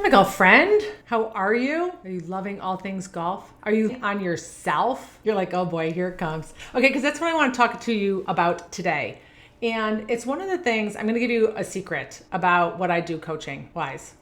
my golf friend. How are you? Are you loving all things golf? Are you on yourself? You're like, oh boy, here it comes. Okay, because that's what I want to talk to you about today. And it's one of the things, I'm going to give you a secret about what I do coaching wise.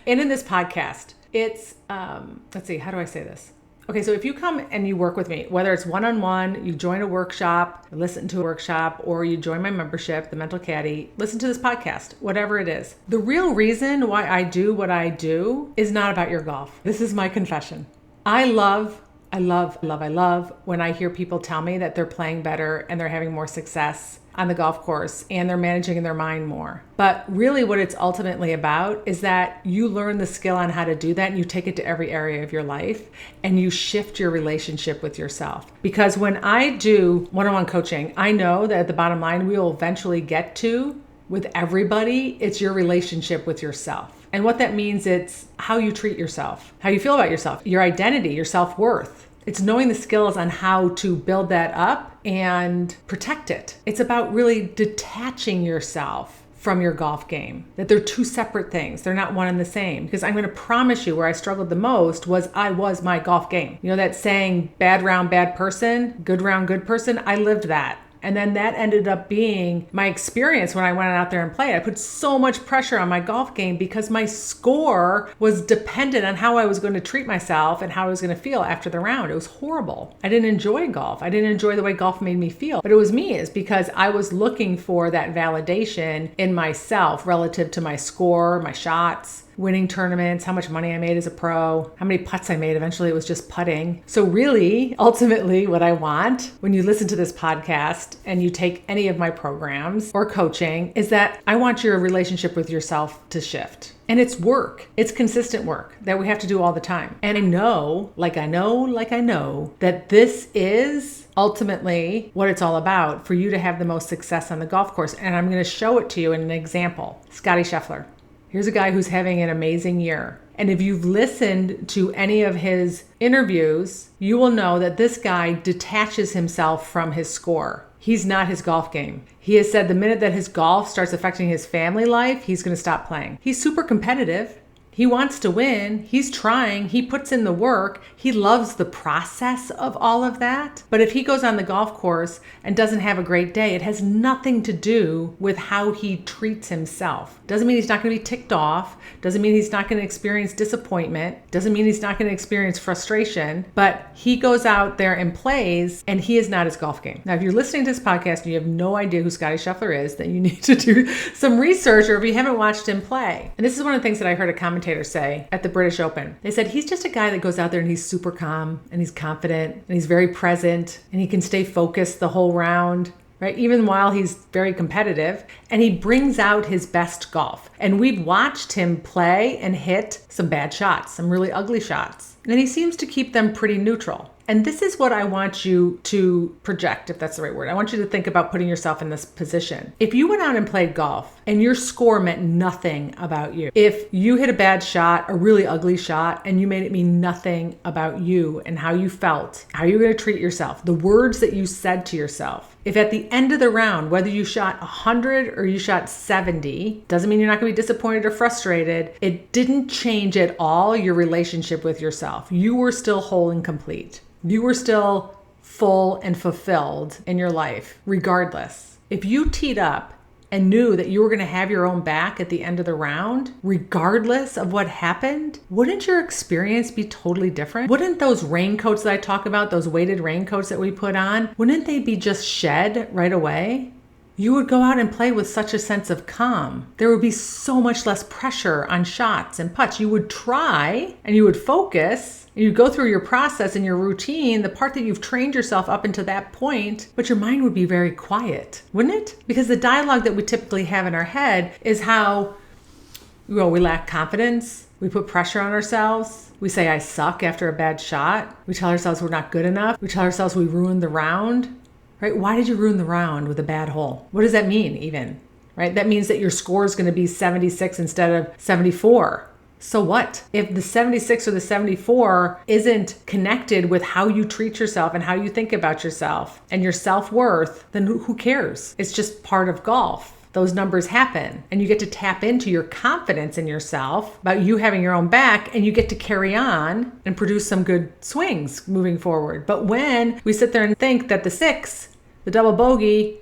And in this podcast, it's, let's see, how do I say this? Okay, so if you come and you work with me, whether it's one-on-one, you join a workshop, listen to a workshop, or you join my membership, the Mental Caddy, listen to this podcast, whatever it is. The real reason why I do what I do is not about your golf. This is my confession. I love when I hear people tell me that they're playing better and they're having more success on the golf course and they're managing their mind more. But really what it's ultimately about is that you learn the skill on how to do that and you take it to every area of your life and you shift your relationship with yourself. Because when I do one-on-one coaching, I know that at the bottom line, we will eventually get to, with everybody, it's your relationship with yourself. And what that means, it's how you treat yourself, how you feel about yourself, your identity, your self-worth. It's knowing the skills on how to build that up and protect it. It's about really detaching yourself from your golf game, that they're two separate things. They're not one and the same. Because I'm going to promise you where I struggled the most was my golf game. You know that saying, bad round, bad person, good round, good person? I lived that. And then that ended up being my experience when I went out there and played. I put so much pressure on my golf game because my score was dependent on how I was going to treat myself and how I was going to feel after the round. It was horrible. I didn't enjoy golf. I didn't enjoy the way golf made me feel. But it was me, is because I was looking for that validation in myself relative to my score, my shots, winning tournaments, how much money I made as a pro, how many putts I made. Eventually it was just putting. So really, ultimately what I want when you listen to this podcast and you take any of my programs or coaching is that I want your relationship with yourself to shift. And it's work. It's consistent work that we have to do all the time. And I know that this is ultimately what it's all about for you to have the most success on the golf course. And I'm going to show it to you in an example. Scottie Scheffler. Here's a guy who's having an amazing year. And if you've listened to any of his interviews, you will know that this guy detaches himself from his score. He's not his golf game. He has said the minute that his golf starts affecting his family life, he's going to stop playing. He's super competitive. He wants to win. He's trying. He puts in the work. He loves the process of all of that. But if he goes on the golf course and doesn't have a great day, it has nothing to do with how he treats himself. Doesn't mean he's not going to be ticked off. Doesn't mean he's not going to experience disappointment. Doesn't mean he's not going to experience frustration. But he goes out there and plays, and he is not his golf game. Now, if you're listening to this podcast and you have no idea who Scottie Scheffler is, then you need to do some research, or if you haven't watched him play. And this is one of the things that I heard a commentator say at the British Open. They said he's just a guy that goes out there and he's super calm and he's confident and he's very present and he can stay focused the whole round, right? Even while he's very competitive, and he brings out his best golf. And we've watched him play and hit some bad shots, some really ugly shots. And he seems to keep them pretty neutral. And this is what I want you to project, if that's the right word. I want you to think about putting yourself in this position. If you went out and played golf and your score meant nothing about you, if you hit a bad shot, a really ugly shot, and you made it mean nothing about you and how you felt, how you were going to treat yourself, the words that you said to yourself, if at the end of the round, whether you shot 100 or you shot 70, doesn't mean you're not going to be disappointed or frustrated. It didn't change at all your relationship with yourself. You were still whole and complete. You were still full and fulfilled in your life, regardless. If you teed up and knew that you were going to have your own back at the end of the round, regardless of what happened, wouldn't your experience be totally different? Wouldn't those raincoats that I talk about, those weighted raincoats that we put on, wouldn't they be just shed right away? You would go out and play with such a sense of calm. There would be so much less pressure on shots and putts. You would try and you would focus. You'd go through your process and your routine, the part that you've trained yourself up until that point, but your mind would be very quiet, wouldn't it? Because the dialogue that we typically have in our head is how, we lack confidence. We put pressure on ourselves. We say, I suck after a bad shot. We tell ourselves we're not good enough. We tell ourselves we ruined the round. Right? Why did you ruin the round with a bad hole? What does that mean even? Right? That means that your score is going to be 76 instead of 74. So what? If the 76 or the 74 isn't connected with how you treat yourself and how you think about yourself and your self-worth, then who cares? It's just part of golf. those numbers happen. And you get to tap into your confidence in yourself about you having your own back, and you get to carry on and produce some good swings moving forward. But when we sit there and think that the 6, the double bogey,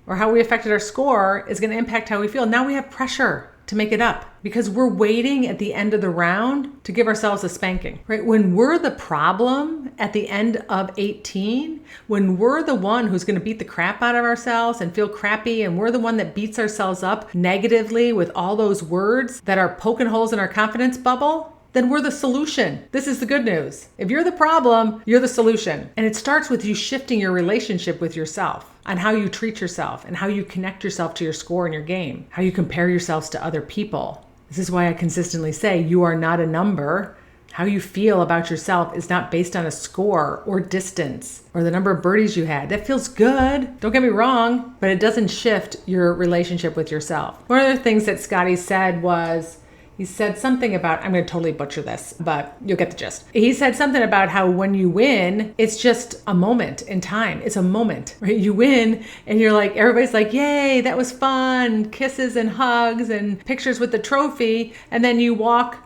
or how we affected our score is going to impact how we feel, now we have pressure to make it up because we're waiting at the end of the round to give ourselves a spanking, right? When we're the problem at the end of 18, when we're the one who's going to beat the crap out of ourselves and feel crappy, and we're the one that beats ourselves up negatively with all those words that are poking holes in our confidence bubble, then we're the solution. This is the good news. If you're the problem, you're the solution. And it starts with you shifting your relationship with yourself on how you treat yourself and how you connect yourself to your score and your game, how you compare yourselves to other people. This is why I consistently say you are not a number. How you feel about yourself is not based on a score or distance or the number of birdies you had. That feels good, don't get me wrong, but it doesn't shift your relationship with yourself. One of the things that Scottie said was, he said something about, I'm going to totally butcher this, but you'll get the gist. He said something about how when you win, it's just a moment in time. It's a moment, right? You win and you're like, everybody's like, yay, that was fun. Kisses and hugs and pictures with the trophy. And then you walk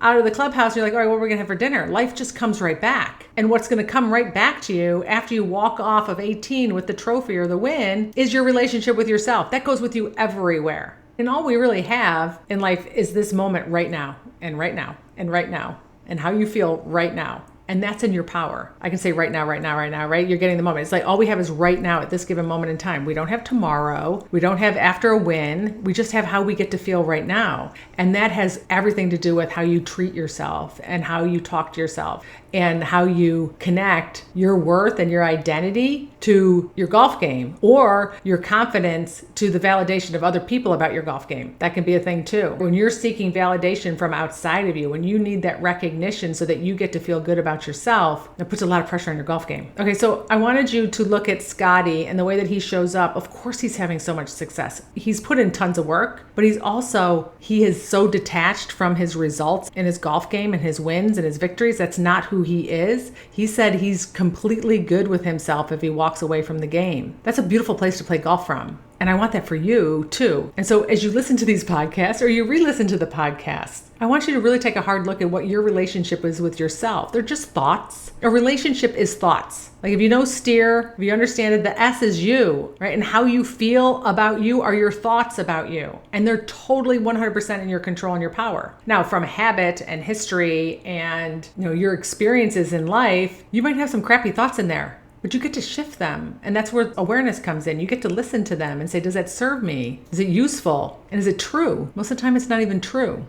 out of the clubhouse and you're like, all right, what are we going to have for dinner? Life just comes right back. And what's going to come right back to you after you walk off of 18 with the trophy or the win is your relationship with yourself. That goes with you everywhere. And all we really have in life is this moment right now, and right now, and right now, and how you feel right now. And that's in your power. I can say right now, right now, right now, right? You're getting the moment. It's like all we have is right now at this given moment in time. We don't have tomorrow. We don't have after a win. We just have how we get to feel right now. And that has everything to do with how you treat yourself and how you talk to yourself and how you connect your worth and your identity to your golf game, or your confidence to the validation of other people about your golf game. That can be a thing too. When you're seeking validation from outside of you, when you need that recognition so that you get to feel good about yourself, that puts a lot of pressure on your golf game. Okay, so I wanted you to look at Scottie and the way that he shows up. Of course, he's having so much success. He's put in tons of work, but he is so detached from his results in his golf game and his wins and his victories. That's not who he is. He said he's completely good with himself if he walks away from the game. That's a beautiful place to play golf from. And I want that for you too. And so as you listen to these podcasts or you re-listen to the podcast, I want you to really take a hard look at what your relationship is with yourself. They're just thoughts. A relationship is thoughts. Like if you know steer, if you understand it, the S is you, right? And how you feel about you are your thoughts about you. And they're totally 100% in your control and your power. Now, from habit and history and your experiences in life, you might have some crappy thoughts in there. But you get to shift them. And that's where awareness comes in. You get to listen to them and say, does that serve me? Is it useful? And is it true? Most of the time, it's not even true.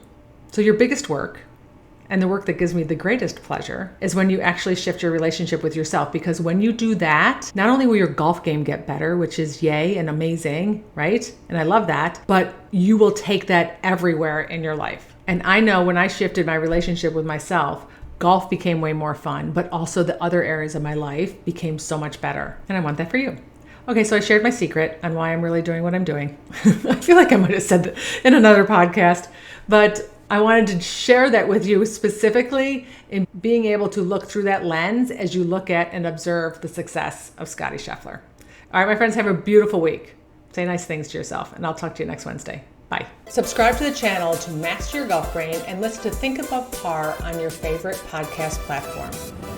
So your biggest work, and the work that gives me the greatest pleasure, is when you actually shift your relationship with yourself. Because when you do that, not only will your golf game get better, which is yay and amazing, right? And I love that, but you will take that everywhere in your life. And I know when I shifted my relationship with myself, golf became way more fun, but also the other areas of my life became so much better. And I want that for you. Okay, so I shared my secret on why I'm really doing what I'm doing. I feel like I might have said that in another podcast, but I wanted to share that with you specifically in being able to look through that lens as you look at and observe the success of Scottie Scheffler. All right, my friends, have a beautiful week. Say nice things to yourself, and I'll talk to you next Wednesday. Bye. Subscribe to the channel to master your golf brain and listen to Think Above Par on your favorite podcast platform.